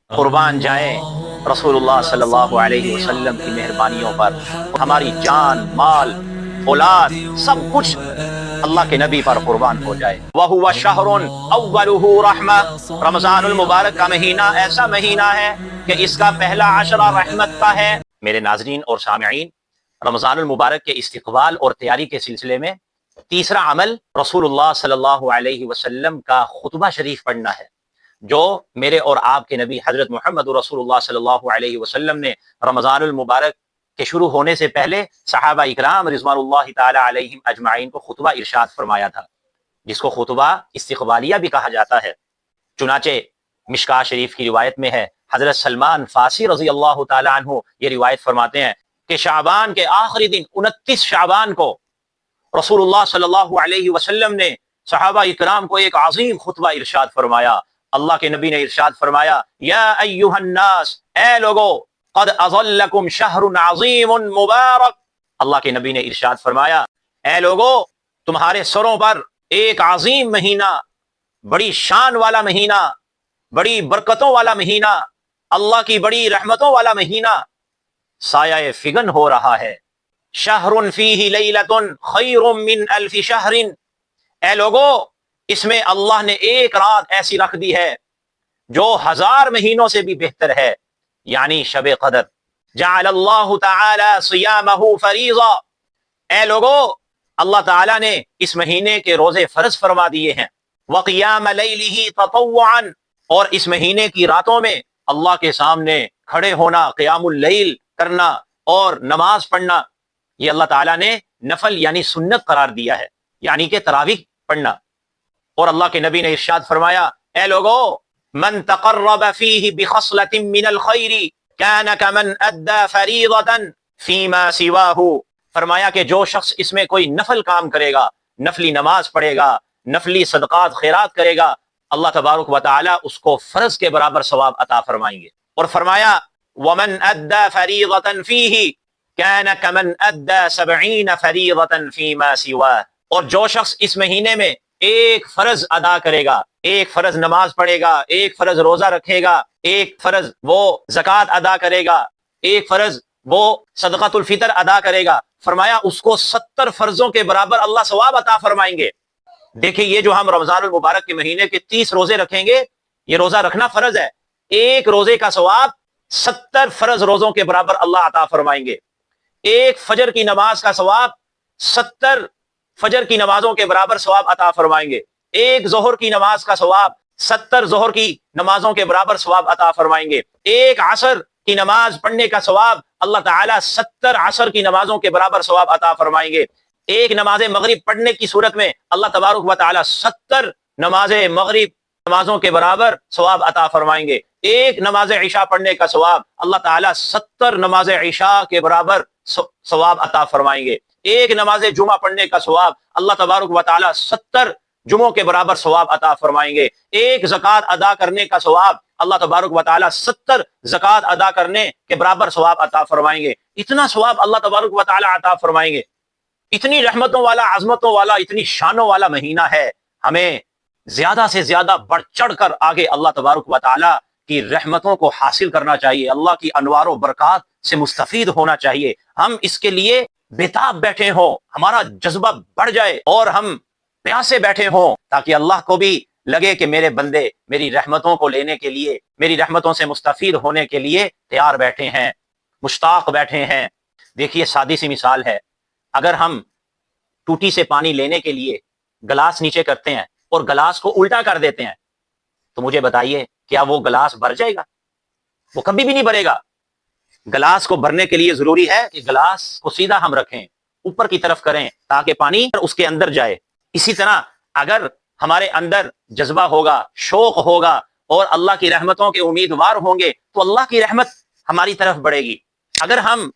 قربان جائیں رسول صلی اللہ علیہ وسلم کی مہربانیوں پر، ہماری جان، مال، اولاد، سب کچھ اللہ کے نبی پر قربان ہو جائے۔ وَهُوَ شَهْرٌ أَوَّلُهُ رَحْمَةٌ، رمضان المبارک کا مہینہ ایسا مہینہ ہے کہ اس کا پہلا عشرہ رحمت کا ہے۔ میرے ناظرین اور سامعین، رمضان المبارک کے استقبال اور تیاری کے سلسلے میں تیسرا عمل رسول اللہ صلی اللہ علیہ وسلم کا خطبہ شریف پڑھنا ہے، جو میرے اور آپ کے نبی حضرت محمد رسول اللہ صلی اللہ علیہ وسلم نے رمضان المبارک کے شروع ہونے سے پہلے صحابہ اکرام رضوان اللہ تعالی علیہم اجمعین کو خطبہ ارشاد فرمایا تھا، جس کو خطبہ استقبالیہ بھی کہا جاتا ہے۔ چنانچہ مشکاہ شریف کی روایت میں ہے، حضرت سلمان فارسی رضی اللہ تعالی عنہ یہ روایت فرماتے ہیں کہ شعبان کے آخری دن 29 شعبان کو رسول اللہ صلی اللہ علیہ وسلم نے صحابہ اکرام کو ایک عظیم خطبہ ارشاد فرمایا۔ اللہ کے نبی نے ارشاد فرمایا، یا ایھا الناس، اے لوگو، قد اظلکم شہر عظیم مبارک۔ اللہ کے نبی نے ارشاد فرمایا، اے لوگو، تمہارے سروں پر ایک عظیم مہینہ، بڑی شان والا مہینہ، بڑی برکتوں والا مہینہ، اللہ کی بڑی رحمتوں والا مہینہ سایہ فگن ہو رہا ہے۔ شہر فیہ لیلۃ خیر من الف شہر، اے لوگو، اس میں اللہ نے ایک رات ایسی رکھ دی ہے جو 1000 مہینوں سے بھی بہتر ہے، یعنی شب قدر۔ جعل اللہ تعالی صیامہ فریضہ، اے لوگو، اللہ تعالی نے اس مہینے کے روزے فرض فرما دیے ہیں۔ وقیام لیلہ تطوعا، اور اس مہینے کی راتوں میں اللہ کے سامنے کھڑے ہونا، قیام اللیل کرنا اور نماز پڑھنا، یہ اللہ تعالیٰ نے نفل یعنی سنت قرار دیا ہے، یعنی کہ تراویح پڑھنا۔ اور اللہ کے نبی نے ارشاد فرمایا، اے لوگو، من تقرب فیہ بخصلۃ من الخیر کان کمن ادى فریضۃ فیما سواہ، فرمایا کہ جو شخص اس میں کوئی نفل کام کرے گا، نفلی نماز پڑھے گا، نفلی صدقات خیرات کرے گا، اللہ تبارک و تعالی اس کو فرض کے برابر ثواب عطا فرمائیں گے۔ اور فرمایا، ومن ادى فریضۃ فیہ کان کمن ادى 70 فریضۃ فیما سواہ، اور جو شخص اس مہینے میں ایک فرض ادا کرے گا، ایک فرض نماز پڑھے گا، ایک فرض روزہ رکھے گا، ایک فرض وہ زکوٰۃ ادا کرے گا، ایک فرض وہ صدقۃ الفطر ادا کرے گا، فرمایا اس کو 70 فرضوں کے برابر اللہ ثواب عطا فرمائیں گے۔ دیکھیں، یہ جو ہم رمضان المبارک کے مہینے کے 30 روزے رکھیں گے، یہ روزہ رکھنا فرض ہے، ایک روزے کا ثواب 70 فرض روزوں کے برابر اللہ عطا فرمائیں گے۔ ایک فجر کی نماز کا ثواب 70 فجر کی نمازوں کے برابر ثواب عطا فرمائیں گے۔ ایک ظہر کی نماز کا ثواب 70 ظہر کی نمازوں کے برابر ثواب عطا فرمائیں گے۔ ایک عصر کی نماز پڑھنے کا ثواب اللہ تعالیٰ 70 عصر کی نمازوں کے برابر ثواب عطا فرمائیں گے۔ ایک نماز مغرب پڑھنے کی صورت میں اللہ تبارک و تعالیٰ 70 نماز مغرب نمازوں کے برابر ثواب عطا فرمائیں گے۔ ایک نماز عشاء پڑھنے کا ثواب اللہ تعالیٰ 70 نماز عشاء کے برابر ثواب عطا فرمائیں گے۔ ایک نماز جمعہ پڑھنے کا ثواب اللہ تبارک و تعالیٰ 70 جمعوں کے برابر ثواب عطا فرمائیں گے۔ ایک زکوٰۃ ادا کرنے کا ثواب اللہ تبارک و تعالیٰ 70 زکوٰۃ ادا کرنے کے برابر ثواب عطا فرمائیں گے۔ اتنا ثواب اللہ تبارک و تعالیٰ عطا فرمائیں گے۔ اتنی رحمتوں والا، عظمتوں والا، اتنی شانوں والا مہینہ ہے، ہمیں زیادہ سے زیادہ بڑھ چڑھ کر آگے اللہ تبارک و تعالیٰ کی رحمتوں کو حاصل کرنا چاہیے، اللہ کی انوار و برکات سے مستفید ہونا چاہیے۔ ہم اس کے لیے بےتاب بیٹھے ہوں، ہمارا جذبہ بڑھ جائے اور ہم پیاسے بیٹھے ہوں، تاکہ اللہ کو بھی لگے کہ میرے بندے میری رحمتوں کو لینے کے لیے، میری رحمتوں سے مستفید ہونے کے لیے تیار بیٹھے ہیں، مشتاق بیٹھے ہیں۔ دیکھیے، سادی سی مثال ہے، اگر ہم ٹوٹی سے پانی لینے کے لیے گلاس نیچے کرتے ہیں اور گلاس کو الٹا کر دیتے ہیں، تو مجھے بتائیے کیا وہ گلاس بھر جائے گا؟ وہ کبھی بھی نہیں بھرے گا۔ گلاس کو بھرنے کے لیے ضروری ہے کہ گلاس کو سیدھا ہم رکھیں، اوپر کی طرف کریں تاکہ پانی اس کے اندر جائے۔ اسی طرح اگر ہمارے اندر جذبہ ہوگا، شوق ہوگا اور اللہ کی رحمتوں کے امیدوار ہوں گے تو اللہ کی رحمت ہماری طرف بڑھے گی۔ اگر ہم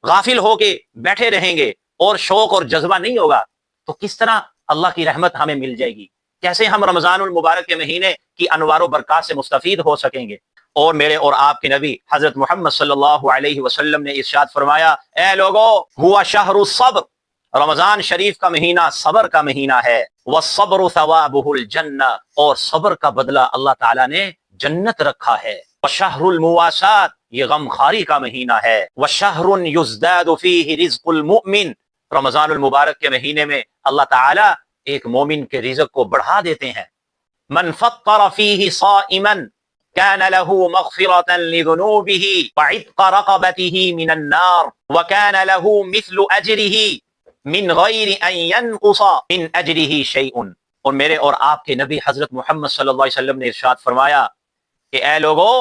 غافل ہو کے بیٹھے رہیں گے اور شوق اور جذبہ نہیں ہوگا تو کس طرح اللہ کی رحمت ہمیں مل جائے گی؟ کیسے ہم رمضان المبارک کے مہینے کی انوار و برکات سے مستفید ہو سکیں گے؟ اور میرے اور آپ کے نبی حضرت محمد صلی اللہ علیہ وسلم نے ارشاد فرمایا، اے لوگو، ہوا شہر الصبر، رمضان شریف کا مہینہ صبر کا مہینہ ہے۔ والصبر ثوابہ الجنہ، اور صبر کا بدلہ اللہ تعالیٰ نے جنت رکھا ہے۔ وشہر المواسات، یہ غم خاری کا مہینہ ہے، وشہر یزداد فیہ رزق المؤمن، رمضان المبارک کے مہینے میں اللہ تعالی ایک مومن کے رزق کو بڑھا دیتے ہیں۔ من فطر فیہ صائما كان له مغفرة لذنوبه وعتق رقبته من النار وكان له مثل أجره من غير أن ينقص من أجره شيء۔ اور میرے اور آپ کے نبی حضرت محمد صلی اللہ علیہ وسلم نے ارشاد فرمایا کہ اے لوگو،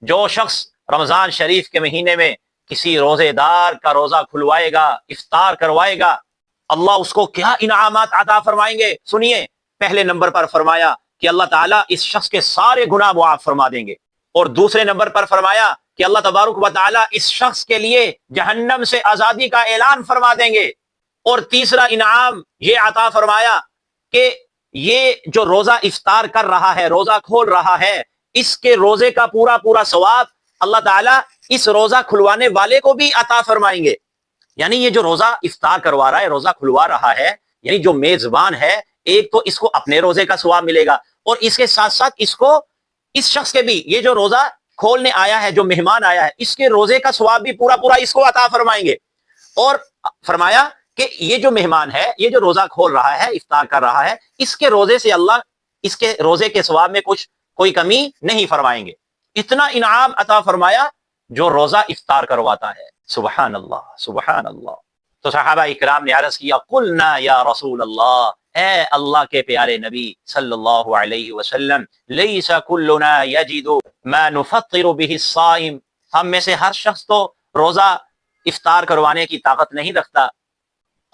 جو شخص رمضان شریف کے مہینے میں کسی روزے دار کا روزہ کھلوائے گا، افطار کروائے گا، اللہ اس کو کیا انعامات عطا فرمائیں گے؟ سنیے، پہلے نمبر پر فرمایا کہ اللہ تعالیٰ اس شخص کے سارے گناہ معاف فرما دیں گے، اور دوسرے نمبر پر فرمایا کہ اللہ تبارک و تعالیٰ اس شخص کے لیے جہنم سے آزادی کا اعلان فرما دیں گے، اور تیسرا انعام یہ عطا فرمایا کہ یہ جو روزہ افطار کر رہا ہے، روزہ کھول رہا ہے، اس کے روزے کا پورا پورا ثواب اللہ تعالیٰ اس روزہ کھلوانے والے کو بھی عطا فرمائیں گے۔ یعنی یہ جو روزہ افطار کروا رہا ہے، روزہ کھلوا رہا ہے، یعنی جو میزبان ہے، ایک تو اس کو اپنے روزے کا ثواب ملے گا، اور اس کے ساتھ ساتھ اس شخص کے بھی، یہ جو روزہ کھولنے آیا ہے، جو مہمان آیا ہے، اس کے روزے کا ثواب بھی پورا پورا اس کو عطا فرمائیں گے۔ اور فرمایا کہ یہ جو مہمان ہے، یہ جو روزہ کھول رہا ہے، افطار کر رہا ہے، اس کے روزے سے اللہ اس کے روزے کے ثواب میں کوئی کمی نہیں فرمائیں گے۔ اتنا انعام عطا فرمایا جو روزہ افطار کرواتا ہے۔ سبحان اللہ، سبحان اللہ۔ تو صحابہ اکرام نے عرض کیا، قلنا یا رسول اللہ، اے اللہ کے پیارے نبی صلی اللہ علیہ وسلم، لیس کلنا یجد ما نفطر به الصائم، ہم میں سے ہر شخص تو روزہ افطار کروانے کی طاقت نہیں رکھتا۔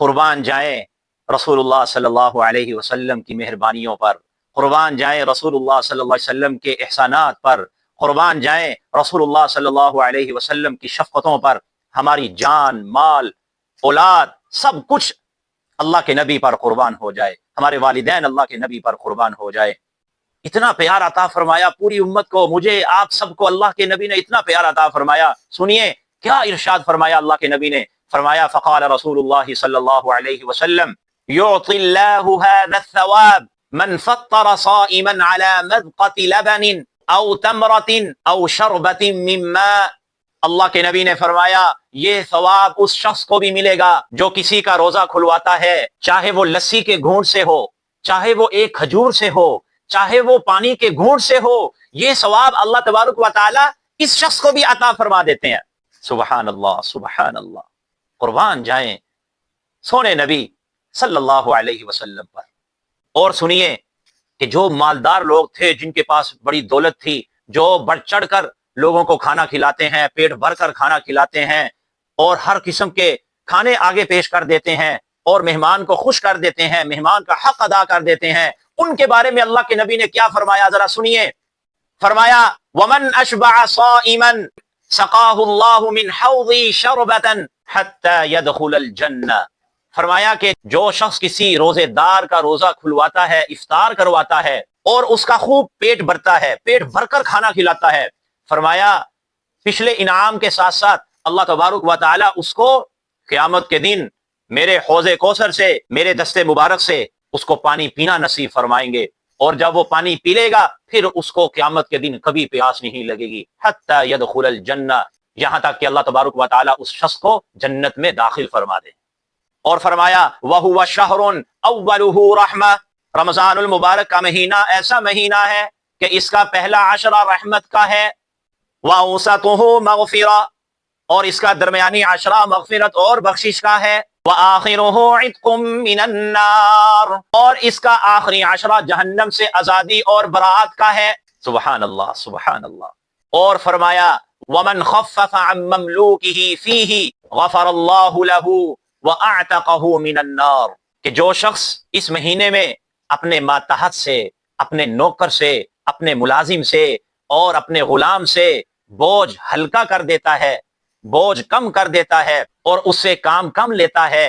قربان جائیں رسول اللہ صلی اللہ علیہ وسلم کی مہربانیوں پر، قربان جائیں رسول اللہ صلی اللہ علیہ وسلم کے احسانات پر، قربان جائیں رسول اللہ صلی اللہ علیہ وسلم کی شفقتوں پر۔ ہماری جان، مال، اولاد، سب کچھ اللہ کے نبی پر قربان ہو جائے، ہمارے والدین اللہ کے نبی پر قربان ہو جائے۔ اتنا پیار عطا فرمایا پوری امت کو، مجھے آپ سب کو اللہ کے نبی نے اتنا پیار عطا فرمایا۔ سنیے کیا ارشاد فرمایا اللہ کے نبی نے، فرمایا فقال رسول اللہ صلی اللہ علیہ وسلم یعطی اللہ هذا الثواب من فطر صائما على مذقة لبن او تمرة او شربة من ماء۔ اللہ کے نبی نے فرمایا یہ ثواب اس شخص کو بھی ملے گا جو کسی کا روزہ کھلواتا ہے، چاہے وہ لسی کے گھونٹ سے ہو، چاہے وہ ایک کھجور سے ہو، چاہے وہ پانی کے گھونٹ سے ہو، یہ ثواب اللہ تبارک و تعالی اس شخص کو بھی عطا فرما دیتے ہیں۔ سبحان اللہ، سبحان اللہ۔ قربان جائیں سونے نبی صلی اللہ علیہ وسلم پر۔ اور سنیے کہ جو مالدار لوگ تھے، جن کے پاس بڑی دولت تھی، جو بڑھ چڑھ کر لوگوں کو کھانا کھلاتے ہیں، پیٹ بھر کر کھانا کھلاتے ہیں، اور ہر قسم کے کھانے آگے پیش کر دیتے ہیں، اور مہمان کو خوش کر دیتے ہیں، مہمان کا حق ادا کر دیتے ہیں، ان کے بارے میں اللہ کے نبی نے کیا فرمایا ذرا سنیے۔ فرمایا وَمَنْ أَشْبَعَ صَائِمًا سَقَاهُ اللَّهُ مِنْ حَوْضِي شَرْبَةً حَتَّى يَدْخُلَ الْجَنَّةَ۔ فرمایا کہ جو شخص کسی روزے دار کا روزہ کھلواتا ہے، افطار کرواتا ہے، اور اس کا خوب پیٹ بھرتا ہے، پیٹ بھر کر کھانا کھلاتا ہے، فرمایا پچھلے انعام کے ساتھ ساتھ اللہ تبارک و تعالی اس کو قیامت کے دن میرے حوض کوثر سے، میرے دستے مبارک سے اس کو پانی پینا نصیب فرمائیں گے، اور جب وہ پانی پی لے گا پھر اس کو قیامت کے دن کبھی پیاس نہیں لگے گی، حتی یدخل الجنہ، یہاں تک کہ اللہ تبارک و تعالی اس شخص کو جنت میں داخل فرما دے۔ اور فرمایا وَهُوَ شَهْرٌ أَوَّلُهُ رَحْمَةٌ، رمضان المبارک کا مہینہ ایسا مہینہ ہے کہ اس کا پہلا عشرہ رحمت کا ہے، وَأَوْسَطُهُ مَغْفِرَةٌ، اور اس کا درمیانی عشرہ مغفرت اور بخشش کا ہے، وَآخِرُهُ عِتْقٌ مِّنَ النَّارِ، اور اس کا آخری عشرہ جہنم سے آزادی اور برات کا ہے۔ سبحان اللہ، سبحان اللہ۔ اور فرمایا وَمَنْ خَفَّفَ عَن مَمْلُوكِهِ فِيهِ غَفَرَ اللَّهُ لَهُ وَأَعْتَقَهُ مِنَ النَّارِ، کہ جو شخص اس مہینے میں اپنے ماتحت سے، اپنے نوکر سے، اپنے ملازم سے اور اپنے غلام سے بوجھ ہلکا کر دیتا ہے، بوجھ کم کر دیتا ہے، اور اس سے کام کم لیتا ہے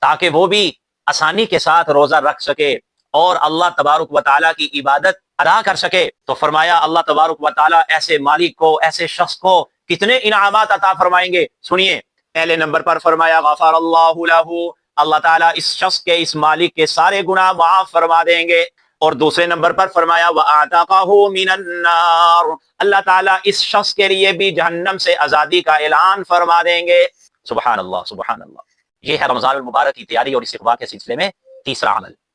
تاکہ وہ بھی آسانی کے ساتھ روزہ رکھ سکے اور اللہ تبارک و تعالیٰ کی عبادت ادا کر سکے، تو فرمایا اللہ تبارک و تعالیٰ ایسے مالک کو، ایسے شخص کو کتنے انعامات عطا فرمائیں گے۔ سنیے، پہلے نمبر پر فرمایا غفر اللہ لہ، اللہ تعالیٰ اس شخص کے، اس مالک کے سارے گناہ معاف فرما دیں گے۔ اور دوسرے نمبر پر فرمایا وَآتَقَهُ مِنَ النَّارِ، اللہ تعالیٰ اس شخص کے لیے بھی جہنم سے آزادی کا اعلان فرما دیں گے۔ سبحان اللہ، سبحان اللہ۔ یہ ہے رمضان المبارک کی تیاری اور استقبال کے سلسلے میں تیسرا عمل۔